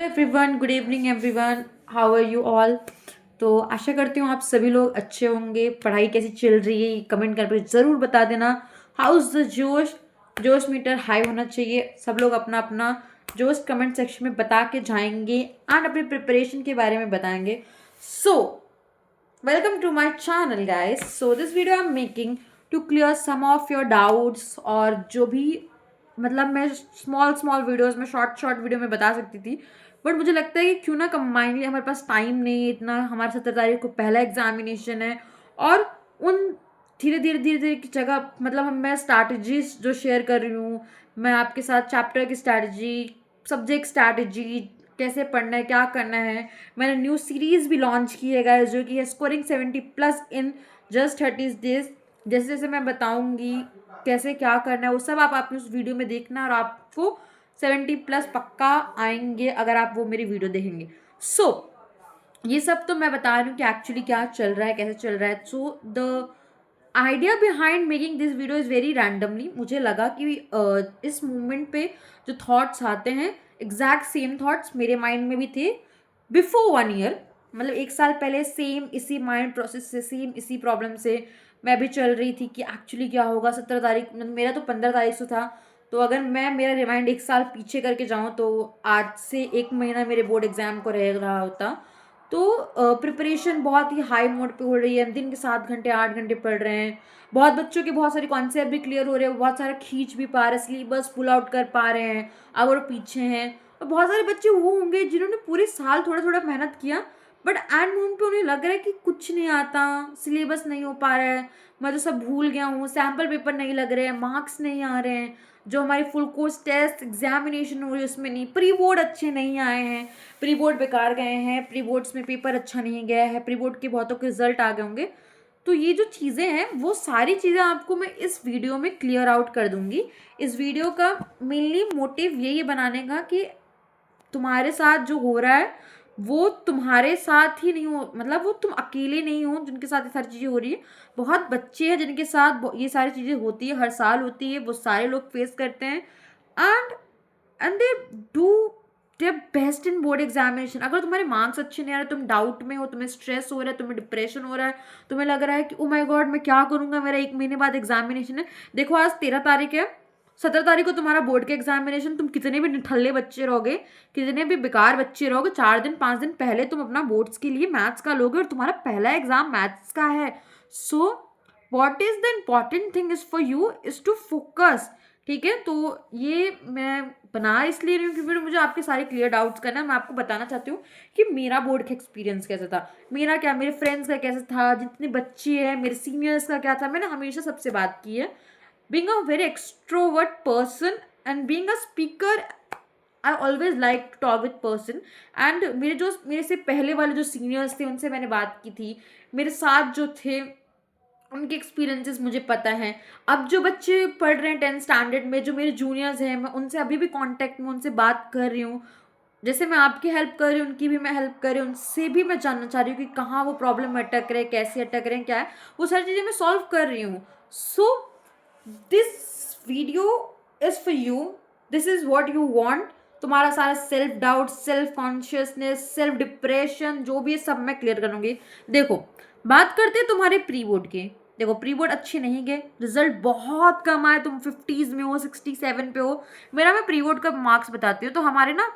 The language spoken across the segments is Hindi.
Everyone, good evening everyone, how are you all. तो आशा करती हूँ आप सभी लोग अच्छे होंगे। पढ़ाई कैसी चल रही है कमेंट करके ज़रूर बता देना। हाउस द जोश, जोश मीटर हाई होना चाहिए। सब लोग अपना अपना जोश कमेंट सेक्शन में बता के जाएंगे एंड अपनी प्रिपरेशन के बारे में बताएंगे। So welcome to my channel guys. So this video I am making to clear some of your doubts. और जो भी मतलब मैं स्मॉल स्मॉल वीडियोस में शॉर्ट शॉर्ट वीडियो में बता सकती थी, बट मुझे लगता है कि क्यों ना कंबाइनली, हमारे पास टाइम नहीं है इतना। हमारे 17 तारीख को पहला एग्जामिनेशन है और उन धीरे धीरे की जगह मतलब मैं स्ट्रैटेजीज जो शेयर कर रही हूँ, मैं आपके साथ चैप्टर की स्ट्रैटेजी, सब्जेक्ट स्ट्रैटेजी, कैसे पढ़ना है, क्या करना है। मैंने न्यू सीरीज भी लॉन्च की है गाइस, जो कि है स्कोरिंग 70+ इन जस्ट 30 days। जैसे जैसे मैं बताऊंगी कैसे क्या करना है, वो सब आप अपने उस वीडियो में देखना और आपको 70+ पक्का आएंगे अगर आप वो मेरी वीडियो देखेंगे। ये सब तो मैं बता रही हूँ कि एक्चुअली क्या चल रहा है, कैसे चल रहा है। The idea behind making this video is very randomly. मुझे लगा कि इस मोमेंट पे जो थॉट्स आते हैं, एग्जैक्ट सेम थॉट्स मेरे माइंड में भी थे बिफोर 1 year। मतलब 1 साल पहले सेम इसी माइंड प्रोसेस से, सेम इसी प्रॉब्लम से मैं भी चल रही थी कि एक्चुअली क्या होगा। 17 तारीख, मतलब मेरा तो 15 तारीख से था। तो अगर मैं मेरा रिमाइंड 1 साल पीछे करके जाऊँ तो आज से 1 महीना मेरे बोर्ड एग्जाम को रह रहा होता। तो प्रिपरेशन बहुत ही हाई मोड पे हो रही है। दिन के 7 घंटे 8 घंटे पढ़ रहे हैं। बहुत बच्चों के बहुत सारे कॉन्सेप्ट भी क्लियर हो रहे हैं, बहुत सारा खींच भी पा रहे हैं, सिलेबस पुल आउट कर पा रहे हैं अगर वो पीछे हैं। और बहुत सारे बच्चे वो होंगे जिन्होंने पूरे साल थोड़ा थोड़ा मेहनत किया, बट एंड मोमेंट पे उन्हें लग रहा है कि कुछ नहीं आता, सिलेबस नहीं हो पा रहा है, मैं तो सब भूल गया हूँ, सैम्पल पेपर नहीं लग रहे हैं, मार्क्स नहीं आ रहे हैं, जो हमारी फुल कोर्स टेस्ट एग्जामिनेशन हो रही है उसमें नहीं, प्री बोर्ड अच्छे नहीं आए हैं, प्री बोर्ड बेकार गए हैं, प्री बोर्ड्स में पेपर अच्छा नहीं गया है, प्री बोर्ड के बहुतों के रिजल्ट आ गए होंगे। तो ये जो चीज़ें हैं वो सारी चीज़ें आपको मैं इस वीडियो में क्लियर आउट कर दूंगी। इस वीडियो का मेनली मोटिव यही बनाने का कि तुम्हारे साथ जो हो रहा है वो तुम्हारे साथ ही नहीं हो, मतलब वो तुम अकेले नहीं हो जिनके साथ ये सारी चीज़ें हो रही है। बहुत बच्चे हैं जिनके साथ ये सारी चीज़ें होती है, हर साल होती है, वो सारे लोग फेस करते हैं। And and they do their best in board examination. अगर तुम्हारे मार्क्स अच्छे नहीं आ रहे, तुम डाउट में हो, तुम्हें स्ट्रेस हो रहा है, तुम्हें डिप्रेशन हो रहा है, तुम्हें लग रहा है कि ओ माय गॉड मैं क्या करूंगा, मेरा 1 महीने बाद एग्जामिनेशन है। देखो आज 13 तारीख है, 17 तारीख को तुम्हारा बोर्ड के एग्जामिनेशन। तुम कितने भी निठल्ले बच्चे रहोगे, कितने भी बेकार बच्चे रहोगे, 4 दिन 5 दिन पहले तुम अपना बोर्ड्स के लिए मैथ्स का लोगे और तुम्हारा पहला एग्जाम मैथ्स का है। So what is the important thing is for you is to focus. ठीक है, तो ये मैं बना इसलिए रही हूँ क्योंकि मुझे आपके सारे क्लियर डाउट्स करना है। मैं आपको बताना चाहती हूँ कि मेरा बोर्ड का एक्सपीरियंस कैसा था, मेरा क्या, मेरे फ्रेंड्स का कैसा था, जितने बच्चे हैं मेरे सीनियर्स का क्या था। मैंने हमेशा सबसे बात की है। Being a very extrovert person and being a speaker, I always like to talk with person. And मेरे से पहले वाले जो सीनियर्स थे उनसे मैंने बात की थी, मेरे साथ जो थे उनके एक्सपीरियंसेस मुझे पता है। अब जो बच्चे पढ़ रहे हैं 10th स्टैंडर्ड में, जो मेरे जूनियर्स हैं, मैं उनसे अभी भी कांटेक्ट में, उनसे बात कर रही हूँ। जैसे मैं आपकी हेल्प कर रही हूँ उनकी भी मैं हेल्प कर रही हूँ, उनसे भी मैं जानना चाह रही हूँ कि कहाँ वो प्रॉब्लम में अटक रहे हैं, कैसे अटक रहे हैं, क्या है, वो सारी चीज़ें मैं सॉल्व कर रही हूँ। सो this video is for you, this is what you want. तुम्हारा सारा self doubt, self consciousness, self depression जो भी है सब मैं क्लियर करूँगी। देखो, बात करते हैं तुम्हारे प्री बोर्ड के। देखो प्री बोर्ड अच्छे नहीं गए, रिजल्ट बहुत कम आए, तुम 50s में हो, 67 पे हो। मेरा मैं प्री बोर्ड का मार्क्स बताती हूँ। तो हमारे ना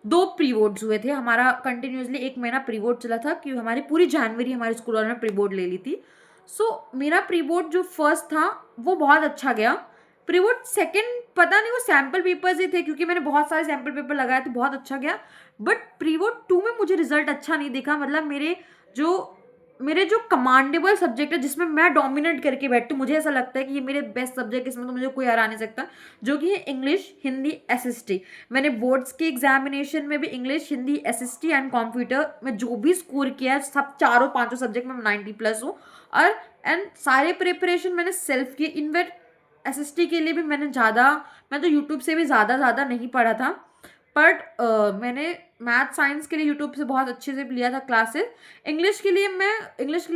2 प्री बोर्ड्स हुए थे, हमारा कंटिन्यूसली 1 महीना प्री बोर्ड चला था कि हमारी पूरी जनवरी हमारे स्कूल वालों ने प्री बोर्ड ले ली थी। मेरा प्री बोर्ड जो फर्स्ट था वो बहुत अच्छा गया। प्री बोर्ड सेकेंड पता नहीं, वो सैम्पल पेपर्स ही थे क्योंकि मैंने बहुत सारे सैम्पल पेपर लगाए तो बहुत अच्छा गया। बट प्री बोर्ड 2 में मुझे रिजल्ट अच्छा नहीं दिखा। मतलब मेरे जो कमांडेबल सब्जेक्ट है जिसमें मैं डोमिनेट करके बैठती हूँ, मुझे ऐसा लगता है कि ये मेरे बेस्ट सब्जेक्ट, इसमें तो मुझे कोई हरा नहीं सकता, जो कि है इंग्लिश, हिंदी, एसएसटी। मैंने बोर्ड्स के एग्जामिनेशन में भी English, Hindi, SST and computer में जो भी स्कोर किया है, सब चारों पांचों सब्जेक्ट में 90+ हूँ। और एंड सारे प्रिपरेशन मैंने सेल्फ की। इनफैक्ट एसएसटी के लिए भी मैं तो यूट्यूब से भी ज़्यादा नहीं पढ़ा था। बट मैंने मैथ साइंस के लिए यूट्यूब से बहुत अच्छे से लिया था क्लासेस। इंग्लिश के लिए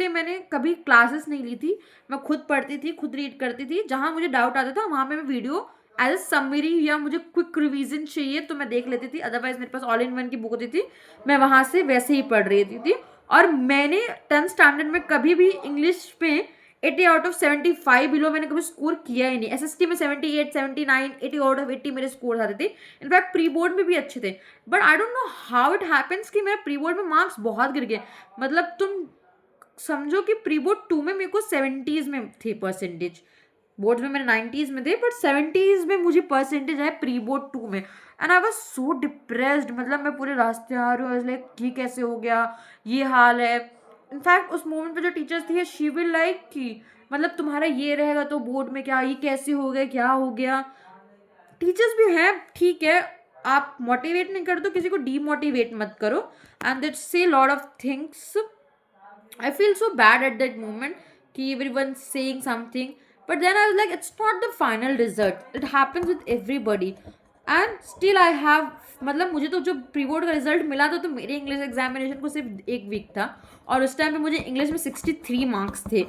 मैंने कभी क्लासेस नहीं ली थी, मैं खुद पढ़ती थी, खुद रीड करती थी, जहाँ मुझे डाउट आता था वहाँ पे मैं वीडियो एज अ समरी या मुझे क्विक रिवीजन चाहिए तो मैं देख लेती थी, अदरवाइज मेरे पास ऑल इन वन की बुक होती थी, मैं वहाँ से वैसे ही पढ़ रही थी। और मैंने 10th स्टैंडर्ड में कभी भी इंग्लिश में 80 आउट ऑफ 75 बिलो मैंने कभी स्कोर किया ही नहीं। एसएसटी में 78, 79, 80 आउट ऑफ 80 मेरे स्कोर आते थे। इनफैक्ट प्री बोर्ड में भी अच्छे थे, but I don't know how it happens कि मेरे प्री बोर्ड में मार्क्स बहुत गिर गए। मतलब तुम समझो कि प्री बोर्ड 2 में मेरे को 70s में थे परसेंटेज, बोर्ड में मेरे 90s में थे, बट 70s में मुझे परसेंटेज आए प्री बोर्ड 2 में। And I was so depressed, मतलब मैं पूरे रास्ते आ रही हूँ, लाइक ये कैसे हो गया, ये हाल है। इनफैक्ट उस मोमेंट पे जो टीचर्स थी शी विल लाइक कि मतलब तुम्हारा ये रहेगा तो बोर्ड में क्या, ये कैसे हो गया, क्या हो गया। टीचर्स भी हैं, ठीक है, आप मोटिवेट नहीं कर तो किसी को डीमोटिवेट मत करो। एंड दैट से lot of things, I feel so bad at that moment कि everyone's saying something, but then I was like, it's not the final result. It happens with everybody. And still I have, मतलब मुझे तो जो प्री बोर्ड का रिजल्ट मिला था तो मेरे इंग्लिश एग्जामिनेशन को सिर्फ 1 वीक था, और उस टाइम पे मुझे इंग्लिश में 63 मार्क्स थे।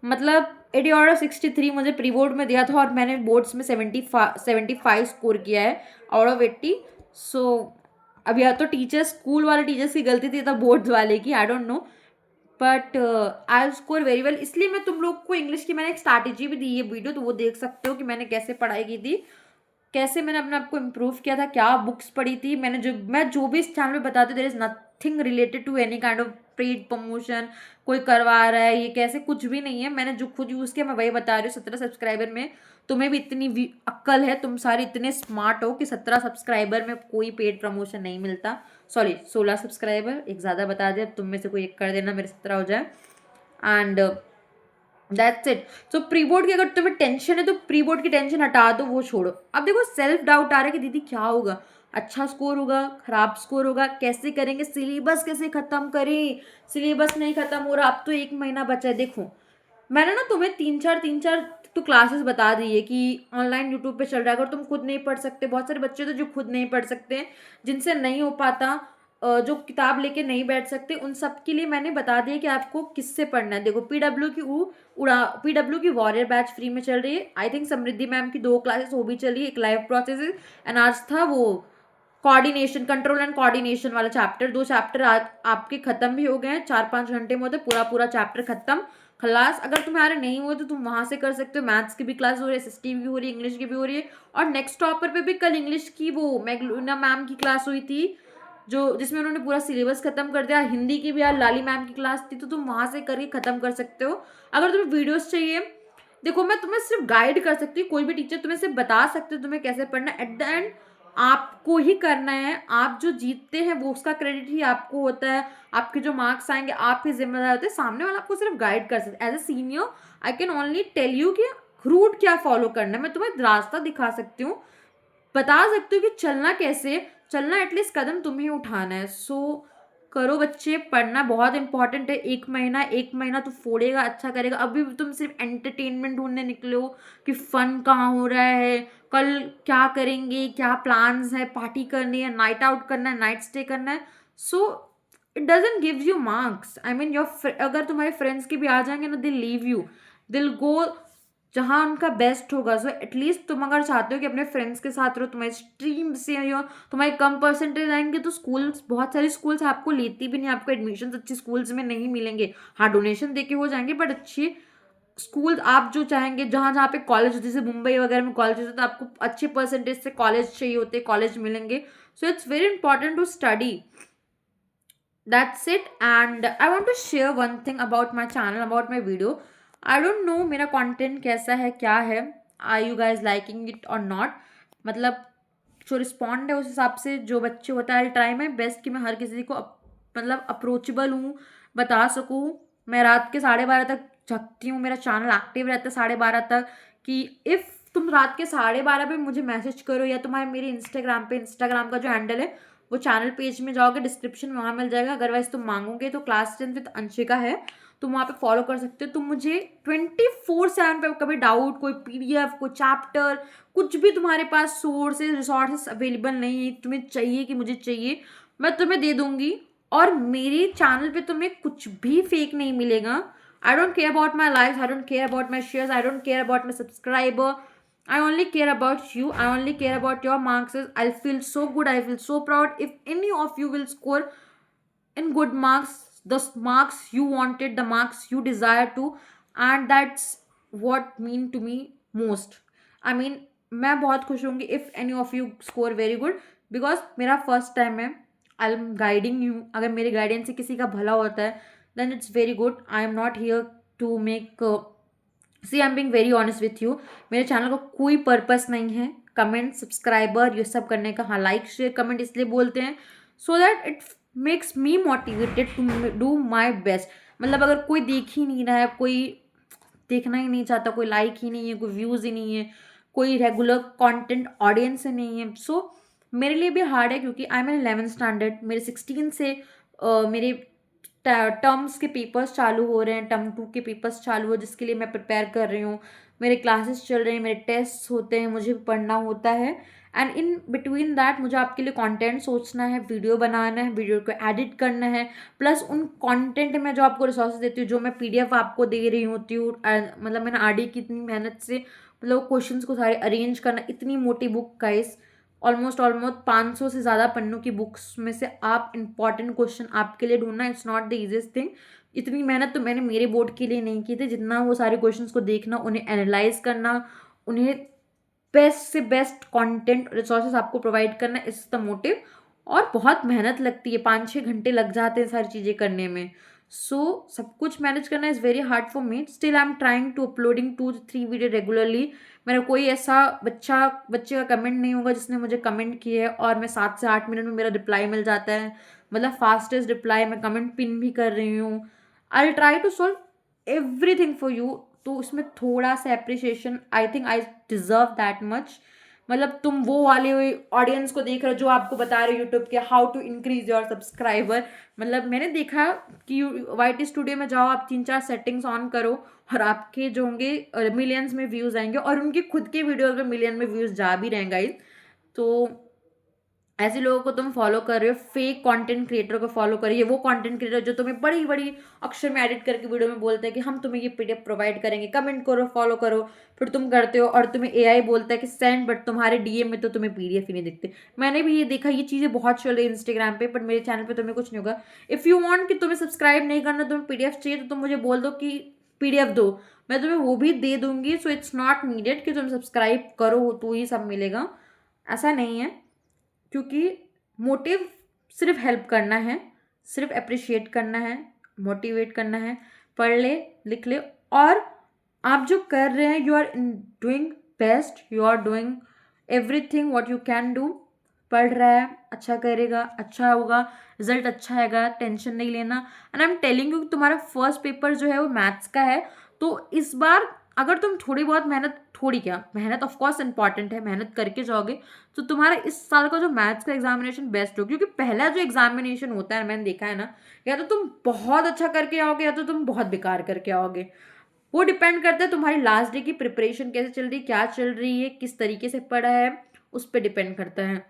मतलब 80 आउट ऑफ 63 मुझे प्री बोर्ड में दिया था, और मैंने बोर्ड्स में 75 स्कोर किया है आउट ऑफ 80। सो अब या तो टीचर्स, स्कूल वाले टीचर्स की गलती थी, तो बोर्ड्स वाले की, आई don't no, but I score very well. इसलिए मैं तुम लोग को इंग्लिश की मैंने एक स्ट्रैटेजी भी दी है वीडियो, तो वो देख सकते हो कि मैंने कैसे पढ़ाई की थी, कैसे मैंने अपने आप को इम्प्रूव किया था, क्या बुक्स पढ़ी थी मैंने। मैं जो भी इस चैनल पे बताती हूँ, there is nothing related to any kind of paid promotion, कोई करवा रहा है ये कैसे, कुछ भी नहीं है। मैंने जो खुद यूज़ किया मैं वही बता रही हूँ। 17 सब्सक्राइबर में तुम्हें भी इतनी अक्ल है, तुम सारे इतने स्मार्ट हो कि 17 सब्सक्राइबर में कोई पेड प्रमोशन नहीं मिलता। सॉरी 16 सब्सक्राइबर, एक ज़्यादा बता दे, अब तुम में से कोई एक कर देना, मेरे 17 हो जाए। And that's it. So pre board की अगर तुम्हें टेंशन है तो प्री बोर्ड की टेंशन हटा दो, वो छोड़ो। अब देखो सेल्फ डाउट आ रहा है कि दीदी क्या होगा, अच्छा स्कोर होगा, खराब स्कोर होगा, कैसे करेंगे, सिलेबस कैसे खत्म करें, सिलेबस नहीं खत्म हो रहा, अब तो 1 महीना बचा है। देखो मैंने ना तुम्हें तीन चार तो क्लासेस बता दी है कि ऑनलाइन यूट्यूब पे चल रहा है। अगर तुम खुद नहीं पढ़ सकते, बहुत सारे बच्चे तो जो खुद नहीं पढ़ सकते, जिनसे नहीं हो पाता, जो किताब लेके नहीं बैठ सकते, उन सब के लिए मैंने बता दिया कि आपको किससे पढ़ना है। देखो पीडब्ल्यू की वॉरियर बैच फ्री में चल रही है। आई थिंक समृद्धि मैम की 2 क्लासेस वो भी चली है, एक लाइव प्रोसेस एंड आज था वो कोऑर्डिनेशन, कंट्रोल एंड कोऑर्डिनेशन वाला चैप्टर। 2 चैप्टर आज आपके खत्म भी हो गए हैं, 4-5 घंटे में होते पूरा चैप्टर खत्म, खलास। अगर तुम्हारे नहीं हुए तो तुम वहां से कर सकते हो। मैथ्स की भी क्लास हो रही है, एसएसटी की भी हो रही है, इंग्लिश की भी हो रही है। और नेक्स्ट टॉपर पे भी कल इंग्लिश की वो मैगलूना मैम की क्लास हुई थी, जो जिसमें उन्होंने पूरा सिलेबस खत्म कर दिया। हिंदी की भी यार लाली मैम की क्लास थी, तो तुम वहां से करके खत्म कर सकते हो। अगर तुम्हें वीडियोस चाहिए, देखो मैं तुम्हें सिर्फ गाइड कर सकती हूँ, कोई भी टीचर तुम्हें सिर्फ बता सकते हो तुम्हें कैसे पढ़ना है। एट द एंड आपको ही करना है, आप जो जीतते हैं वो उसका क्रेडिट ही आपको होता है, आपके जो मार्क्स आएंगे आप ही जिम्मेदार होते हैं, सामने वाला आपको सिर्फ गाइड कर सकते हैं। As a senior I can only tell you कि रूट क्या फॉलो करना है, मैं तुम्हें रास्ता दिखा सकती हूँ, बता सकती हूँ कि चलना कैसे, चलना एटलीस्ट कदम तुम्हें उठाना है। सो करो बच्चे, पढ़ना बहुत इंपॉर्टेंट है। 1 महीना तो फोड़ेगा, अच्छा करेगा। अभी भी तुम सिर्फ एंटरटेनमेंट ढूंढने निकले हो कि फन कहाँ हो रहा है, कल क्या करेंगे, क्या प्लान्स है, पार्टी करनी है, नाइट आउट करना है, नाइट स्टे करना है। So it doesn't give you marks. I mean your, अगर तुम्हारे फ्रेंड्स के भी आ जाएंगे ना, दिल लीव यू, दिल गो जहाँ उनका बेस्ट होगा। सो एटलीस्ट तुम अगर चाहते हो कि अपने फ्रेंड्स के साथ रहो, तुम्हारी स्ट्रीम से हो, तुम्हारे कम परसेंटेज आएंगे, तो स्कूल्स, बहुत सारी स्कूल्स आपको लेती भी नहीं, आपको एडमिशन अच्छी स्कूल्स में नहीं मिलेंगे। हाँ डोनेशन दे के हो जाएंगे, बट अच्छे स्कूल आप जो चाहेंगे, जहाँ जहाँ पे कॉलेज, जैसे मुंबई वगैरह में कॉलेज होते हैं, तो आपको अच्छे परसेंटेज से कॉलेज चाहिए होते हैं, कॉलेज मिलेंगे। So it's very important to study. That's it. And I want to share one thing about my channel, about my video. I don't know मेरा कंटेंट कैसा है, क्या है, are you guys liking it और नॉट। मतलब जो रिस्पॉन्ड है उस हिसाब से जो बच्चे होता है, आई ट्राई माई बेस्ट कि मैं हर किसी को मतलब अप्रोचेबल हूँ, बता सकूँ। मैं रात के 12:30 तक जगती हूँ, मेरा चैनल एक्टिव रहता है 12:30 तक, कि इफ़ तुम रात के 12:30 पे मुझे मैसेज करो, या तुम्हारे मेरे इंस्टाग्राम पे, इंस्टाग्राम का जो हैंडल है वो चैनल पेज में जाओगे, डिस्क्रिप्शन में वहाँ मिल जाएगा। अदरवाइज तुम मांगोगे तो क्लास 10 विद अंशिका है, तुम वहाँ पे फॉलो कर सकते हो। तुम मुझे 24/7 पे कभी डाउट, कोई पीडीएफ, कोई चैप्टर, कुछ भी तुम्हारे पास सोर्सेज रिसोर्सेज अवेलेबल नहीं है, तुम्हें चाहिए कि मुझे चाहिए, मैं तुम्हें दे दूंगी। और मेरे चैनल पे तुम्हें कुछ भी फेक नहीं मिलेगा। I don't care about my likes, I don't care about my shares, I don't care about my subscriber. I only care about you. I only care about your marks. I'll feel so good. I feel so proud if any of you will score in good marks, the marks you wanted, the marks you desire to, and that's what mean to me most. I mean, मैं बहुत खुश होंगी if any of you score very good, because मेरा फर्स्ट टाइम है. I am guiding you. अगर मेरे गाइडेंस से किसी का भला होता है then it's very good. I am not here to make, see I am being very honest with you. मेरे चैनल का कोई पर्पस नहीं है कमेंट सब्सक्राइबर ये सब करने का. हाँ, लाइक शेयर कमेंट इसलिए बोलते हैं so that it makes me motivated to do my best. मतलब अगर कोई देख ही नहीं रहा है, कोई देखना ही नहीं चाहता, कोई लाइक ही नहीं है, कोई व्यूज़ ही नहीं है, कोई रेगुलर कंटेंट ऑडियंस ही नहीं है, सो मेरे लिए भी हार्ड है. क्योंकि I am in 11th standard. मेरे 16 से मेरे टर्म्स के पेपर्स चालू हो रहे हैं, टर्म 2 के पेपर्स चालू हो जिसके लिए मैं प्रिपेयर कर रही हूँ. मेरे क्लासेस चल रहे हैं, मेरे टेस्ट होते हैं, मुझे पढ़ना होता है. एंड इन बिटवीन दैट मुझे आपके लिए कंटेंट सोचना है, वीडियो बनाना है, वीडियो को एडिट करना है. प्लस उन कंटेंट में जो आपको रिसोर्सेज देती हूँ, जो मैं पीडीएफ आपको दे रही होती हूँ, मतलब मैंने आरडी की इतनी मेहनत से मतलब क्वेश्चंस को सारे अरेंज करना. इतनी मोटी बुक गाइस, ऑलमोस्ट 500 से ज़्यादा पन्नों की बुक्स में से आप इंपॉर्टेंट क्वेश्चन आपके लिए ढूंढना, it's not the easiest thing. इतनी मेहनत तो मैंने मेरे बोर्ड के लिए नहीं की थी जितना वो सारे क्वेश्चंस को देखना, उन्हें एनालाइज करना, उन्हें बेस्ट से बेस्ट कंटेंट रिसोर्सेज आपको प्रोवाइड करना इज द मोटिव. और बहुत मेहनत लगती है, 5-6 घंटे लग जाते हैं सारी चीज़ें करने में. सो सब कुछ मैनेज करना is very hard for me. Still I am trying to uploading 2-3 video regularly. मेरा कोई ऐसा बच्चे का कमेंट नहीं होगा जिसने मुझे कमेंट किया है और मैं 7 से 8 मिनट में मेरा रिप्लाई मिल जाता है. मतलब फास्टेस्ट रिप्लाई. मैं कमेंट पिन भी कर रही हूँ. I try to solve everything for you. तो उसमें थोड़ा सा appreciation, I think I deserve that much. मतलब तुम वो वाले ऑडियंस को देख रहे हो जो आपको बता रहे हो यूट्यूब के how to increase your subscriber. मतलब मैंने देखा कि YT स्टूडियो में जाओ, आप 3-4 सेटिंग्स ऑन करो और आपके जो होंगे मिलियंस में व्यूज़ आएंगे. और उनके खुद के वीडियोज़ में मिलियन में व्यूज़ जा भी रहेंगे गाइस. तो ऐसे लोगों को तुम फॉलो कर रहे हो, फेक कंटेंट क्रिएटर को फॉलो करिए. वो कंटेंट क्रिएटर जो तुम्हें बड़ी बड़ी अक्षर में एडिट करके वीडियो में बोलते हैं कि हम तुम्हें ये पीडीएफ प्रोवाइड करेंगे, कमेंट करो, फॉलो करो. फिर तुम करते हो और तुम्हें एआई बोलता है कि सेंड, बट तुम्हारे डीएम में तो तुम्हें पीडीएफ ही नहीं दिखते. मैंने भी ये देखा, ये चीज़ें बहुत चल रही है इंस्टाग्राम पे, बट मेरे चैनल पर तुम्हें कुछ नहीं होगा. इफ़ यू वॉन्ट कि तुम्हें सब्सक्राइब नहीं करना, तुम्हें पीडीएफ चाहिए तो तुम मुझे बोल दो कि पीडीएफ दो, मैं तुम्हें वो भी दे दूंगी. सो इट्स नॉट नीडेड कि तुम सब्सक्राइब करो तो ही सब मिलेगा, ऐसा नहीं है. क्योंकि मोटिव सिर्फ हेल्प करना है, सिर्फ अप्रिशिएट करना है, मोटिवेट करना है. पढ़ ले, लिख ले, और आप जो कर रहे हैं you are doing best, you are doing everything what you can do. पढ़ रहा है, अच्छा करेगा, अच्छा होगा, रिजल्ट अच्छा आएगा, टेंशन नहीं लेना. And I am telling you, तुम्हारा फर्स्ट पेपर जो है वो मैथ्स का है. तो इस बार अगर तुम थोड़ी बहुत मेहनत, थोड़ी क्या मेहनत ऑफकोर्स इंपॉर्टेंट है, मेहनत करके जाओगे तो तुम्हारा इस साल का जो मैथ्स का एग्जामिनेशन बेस्ट हो. क्योंकि पहला जो एग्जामिनेशन होता है, मैंने देखा है ना, या तो तुम बहुत अच्छा करके आओगे या तो तुम बहुत बेकार करके आओगे. वो डिपेंड करता है तुम्हारी लास्ट डे की प्रिपरेशन कैसे चल रही है, क्या चल रही है, किस तरीके से पढ़ा है, उस पर डिपेंड करता है.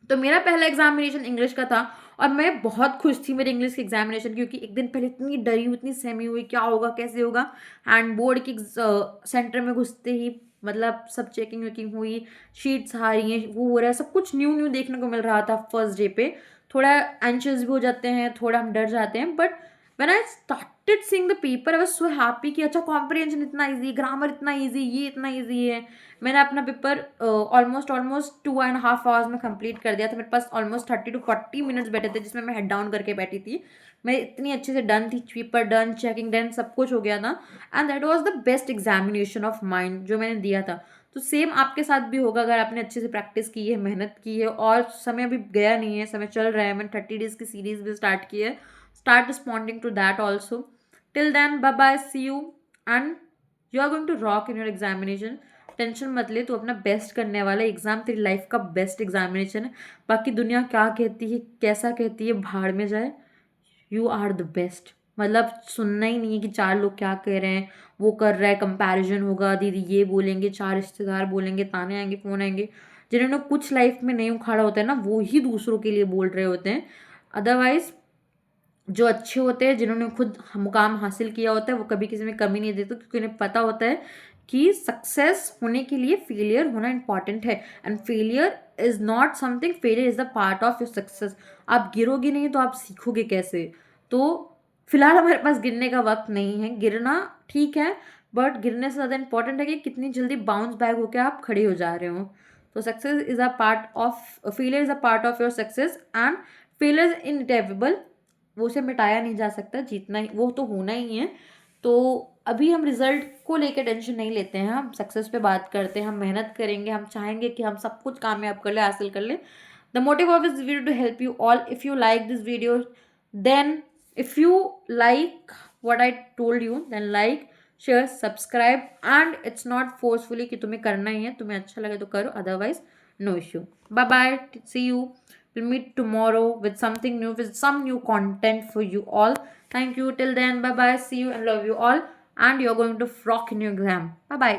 तो मेरा पहला एग्जामिनेशन इंग्लिश का था और मैं बहुत खुश थी मेरे इंग्लिश के एग्जामिनेशन, क्योंकि एक दिन पहले इतनी डरी हुई, इतनी सहमी हुई, क्या होगा कैसे होगा. एंड बोर्ड की सेंटर में घुसते ही मतलब सब चेकिंग वेकिंग हुई, शीट्स आ रही हैं, वो हो रहा है, सब कुछ न्यू न्यू देखने को मिल रहा था फर्स्ट डे पे. थोड़ा एंशियस भी हो जाते हैं, थोड़ा हम डर जाते हैं, but when I started seeing the paper I was so happy कि अच्छा कॉम्प्रिहेंशन इतना ईजी, ग्रामर इतना ईजी, ये इतना ईजी है. मैंने अपना पेपर ऑलमोस्ट 2.5 आवर्स में कंप्लीट कर दिया था. मेरे पास ऑलमोस्ट 30 to 40 मिनट्स बैठे थे जिसमें मैं हेड डाउन करके बैठी थी. मैं इतनी अच्छे से डन थी, पेपर डन, चेकिंग डन, सब कुछ हो गया था. And that was the best examination of mind जो मैंने दिया था. तो सेम आपके साथ भी होगा अगर आपने अच्छे से प्रैक्टिस की है, मेहनत की है, और समय अभी गया नहीं है, समय चल रहा है. मैंने 30 days की सीरीज भी स्टार्ट की है. Start responding to that also. Till then bye bye, see you, and you are going to rock in your examination. Tension मत ले, तू अपना बेस्ट करने वाला. एग्जाम तेरी लाइफ का बेस्ट एग्जामिनेशन है. बाकी दुनिया क्या कहती है, कैसा कहती है, भाड़ में जाए. You are the best. मतलब सुनना ही नहीं है कि 4 लोग क्या कह रहे हैं, वो कर रहा है, कंपैरिजन होगा, दीदी ये बोलेंगे, 4 रिश्तेदार बोलेंगे, ताने आएंगे, फोन आएंगे. जिन्होंने कुछ लाइफ में नहीं उखाड़ा होता है ना, वो ही दूसरों के लिए बोल रहे होते हैं. अदरवाइज जो अच्छे होते हैं, जिन्होंने खुद मुकाम हासिल किया होता है, वो कभी किसी में कमी नहीं देते, क्योंकि उन्हें पता होता है कि सक्सेस होने के लिए फेलियर होना इंपॉर्टेंट है, and failure is not something, failure is the part of your success. आप गिरोगे नहीं तो आप सीखोगे कैसे? तो फिलहाल हमारे पास गिरने का वक्त नहीं है, गिरना ठीक है बट गिरने से ज़्यादा इंपॉर्टेंट है कि कितनी जल्दी बाउंस बैक होकर आप खड़े हो जा रहे हो। तो success is a part of, failure is a part of your success, and failure is inevitable, वो उसे मिटाया नहीं जा सकता, जीतना ही वो तो होना ही है। तो अभी हम रिजल्ट को लेकर टेंशन नहीं लेते हैं, हम सक्सेस पे बात करते हैं, हम मेहनत करेंगे, हम चाहेंगे कि हम सब कुछ कामयाब कर ले, हासिल कर ले। The motive of this video to help you all. If you like this video, then if you like what I told you, then like, share, subscribe, and it's not forcefully कि तुम्हें करना ही है, तुम्हें अच्छा लगे तो करो, otherwise no issue. Bye bye, see you, we'll meet tomorrow with something new, with some new content for you all. Thank you, till then, bye bye, see you and love you all, and you're going to rock in your exam. Bye bye.